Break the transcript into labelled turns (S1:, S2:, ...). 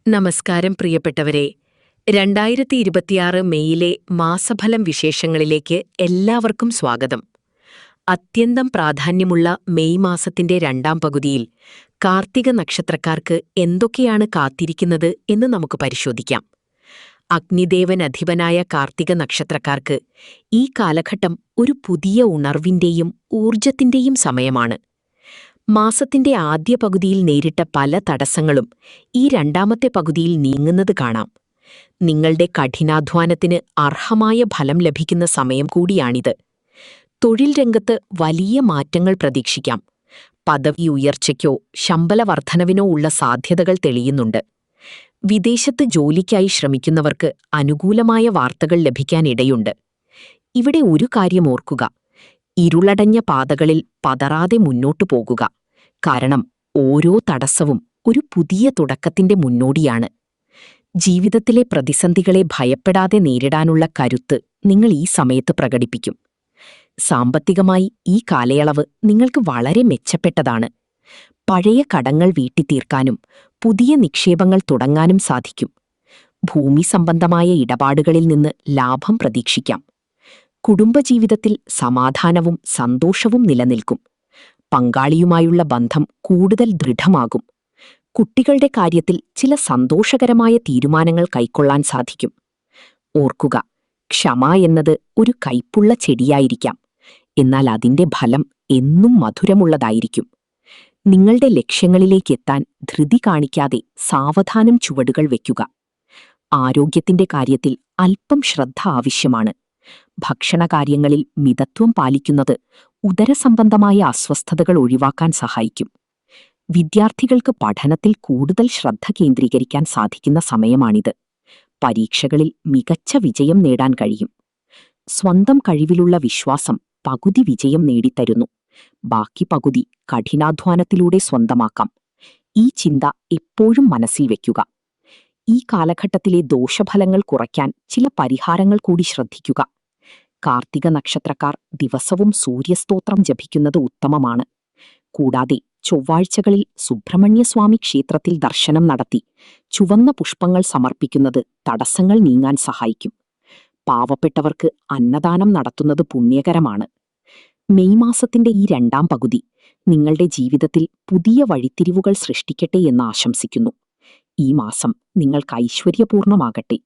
S1: നമസ്കാരം പ്രിയപ്പെട്ടവരെ. 2026 മെയിലെ മാസഫലം വിശേഷങ്ങളിലേക്ക് എല്ലാവർക്കും സ്വാഗതം. അത്യന്തം പ്രാധാന്യമുള്ള മെയ് മാസത്തിന്റെ രണ്ടാം പകുതിയിൽ കാർത്തിക നക്ഷത്രക്കാർക്ക് എന്തൊക്കെയാണ് കാത്തിരിക്കുന്നത് എന്ന് നമുക്ക് പരിശോധിക്കാം. അഗ്നിദേവൻ അധിപനായ കാർത്തിക നക്ഷത്രക്കാർക്ക് ഈ കാലഘട്ടം ഒരു പുതിയ ഉണർവിന്റെയും ഊർജത്തിന്റെയും സമയമാണ്. മാസത്തിന്റെ ആദ്യ പകുതിയിൽ നേരിട്ട പല തടസ്സങ്ങളും ഈ രണ്ടാമത്തെ പകുതിയിൽ നീങ്ങുന്നത് കാണാം. നിങ്ങളുടെ കഠിനാധ്വാനത്തിന് അർഹമായ ഫലം ലഭിക്കുന്ന സമയം കൂടിയാണിത്. തൊഴിൽ രംഗത്ത് വലിയ മാറ്റങ്ങൾ പ്രതീക്ഷിക്കാം. പദവി ഉയർച്ചയ്ക്കോ ശമ്പള വർധനവിനോ ഉള്ള സാധ്യതകൾ തെളിയുന്നുണ്ട്. വിദേശത്ത് ജോലിക്കായി ശ്രമിക്കുന്നവർക്ക് അനുകൂലമായ വാർത്തകൾ ലഭിക്കാനിടയുണ്ട്. ഇവിടെ ഒരു കാര്യം ഓർക്കുക: ഇരുളടഞ്ഞ പാതകളിൽ പതറാതെ മുന്നോട്ടു പോകുക. കാരണം ഓരോ തടസ്സവും ഒരു പുതിയ തുടക്കത്തിന്റെ മുന്നോടിയാണ്. ജീവിതത്തിലെ പ്രതിസന്ധികളെ ഭയപ്പെടാതെ നേരിടാനുള്ള കരുത്ത് നിങ്ങൾ ഈ സമയത്ത് പ്രകടിപ്പിക്കും. സാമ്പത്തികമായി ഈ കാലയളവ് നിങ്ങൾക്ക് വളരെ മെച്ചപ്പെട്ടതാണ്. പഴയ കടങ്ങൾ വീട്ടിത്തീർക്കാനും പുതിയ നിക്ഷേപങ്ങൾ തുടങ്ങാനും സാധിക്കും. ഭൂമി സംബന്ധമായ ഇടപാടുകളിൽ നിന്ന് ലാഭം പ്രതീക്ഷിക്കാം. കുടുംബജീവിതത്തിൽ സമാധാനവും സന്തോഷവും നിലനിൽക്കും. പങ്കാളിയുമായുള്ള ബന്ധം കൂടുതൽ ദൃഢമാകും. കുട്ടികളുടെ കാര്യത്തിൽ ചില സന്തോഷകരമായ തീരുമാനങ്ങൾ കൈക്കൊള്ളാൻ സാധിക്കും. ഓർക്കുക, ക്ഷമ എന്നത് ഒരു കൈപ്പുള്ള ചെടിയായിരിക്കാം, എന്നാൽ അതിന്റെ ഫലം എന്നും മധുരമുള്ളതായിരിക്കും. നിങ്ങളുടെ ലക്ഷ്യങ്ങളിലേക്കെത്താൻ ധൃതി കാണിക്കാതെ സാവധാനം ചുവടുകൾ വയ്ക്കുക. ആരോഗ്യത്തിന്റെ കാര്യത്തിൽ അല്പം ശ്രദ്ധ ആവശ്യമാണ്. ഭക്ഷണകാര്യങ്ങളിൽ മിതത്വം പാലിക്കുന്നത് ഉദരസംബന്ധമായ അസ്വസ്ഥതകൾ ഒഴിവാക്കാൻ സഹായിക്കും. വിദ്യാർത്ഥികൾക്ക് പഠനത്തിൽ കൂടുതൽ ശ്രദ്ധ കേന്ദ്രീകരിക്കാൻ സാധിക്കുന്ന സമയമാണിത്. പരീക്ഷകളിൽ മികച്ച വിജയം നേടാൻ കഴിയും. സ്വന്തം കഴിവിലുള്ള വിശ്വാസം പകുതി വിജയം നേടിത്തരുന്നു. ബാക്കി പകുതി കഠിനാധ്വാനത്തിലൂടെ സ്വന്തമാക്കാം. ഈ ചിന്ത എപ്പോഴും മനസ്സിൽ വയ്ക്കുക. ഈ കാലഘട്ടത്തിലെ ദോഷഫലങ്ങൾ കുറയ്ക്കാൻ ചില പരിഹാരങ്ങൾ കൂടി ശ്രദ്ധിക്കുക. കാർത്തിക നക്ഷത്രക്കാർ ദിവസവും സൂര്യസ്തോത്രം ജപിക്കുന്നത് ഉത്തമമാണ്. കൂടാതെ ചൊവ്വാഴ്ചകളിൽ സുബ്രഹ്മണ്യസ്വാമി ക്ഷേത്രത്തിൽ ദർശനം നടത്തി ചുവന്ന പുഷ്പങ്ങൾ സമർപ്പിക്കുന്നത് തടസ്സങ്ങൾ നീങ്ങാൻ സഹായിക്കും. പാവപ്പെട്ടവർക്ക് അന്നദാനം നടത്തുന്നത് പുണ്യകരമാണ്. മെയ് മാസത്തിന്റെ ഈ രണ്ടാം പകുതി നിങ്ങളുടെ ജീവിതത്തിൽ പുതിയ വഴിത്തിരിവുകൾ സൃഷ്ടിക്കട്ടെ എന്ന് ആശംസിക്കുന്നു. ഈ മാസം നിങ്ങൾക്ക് ഐശ്വര്യപൂർണമാകട്ടെ.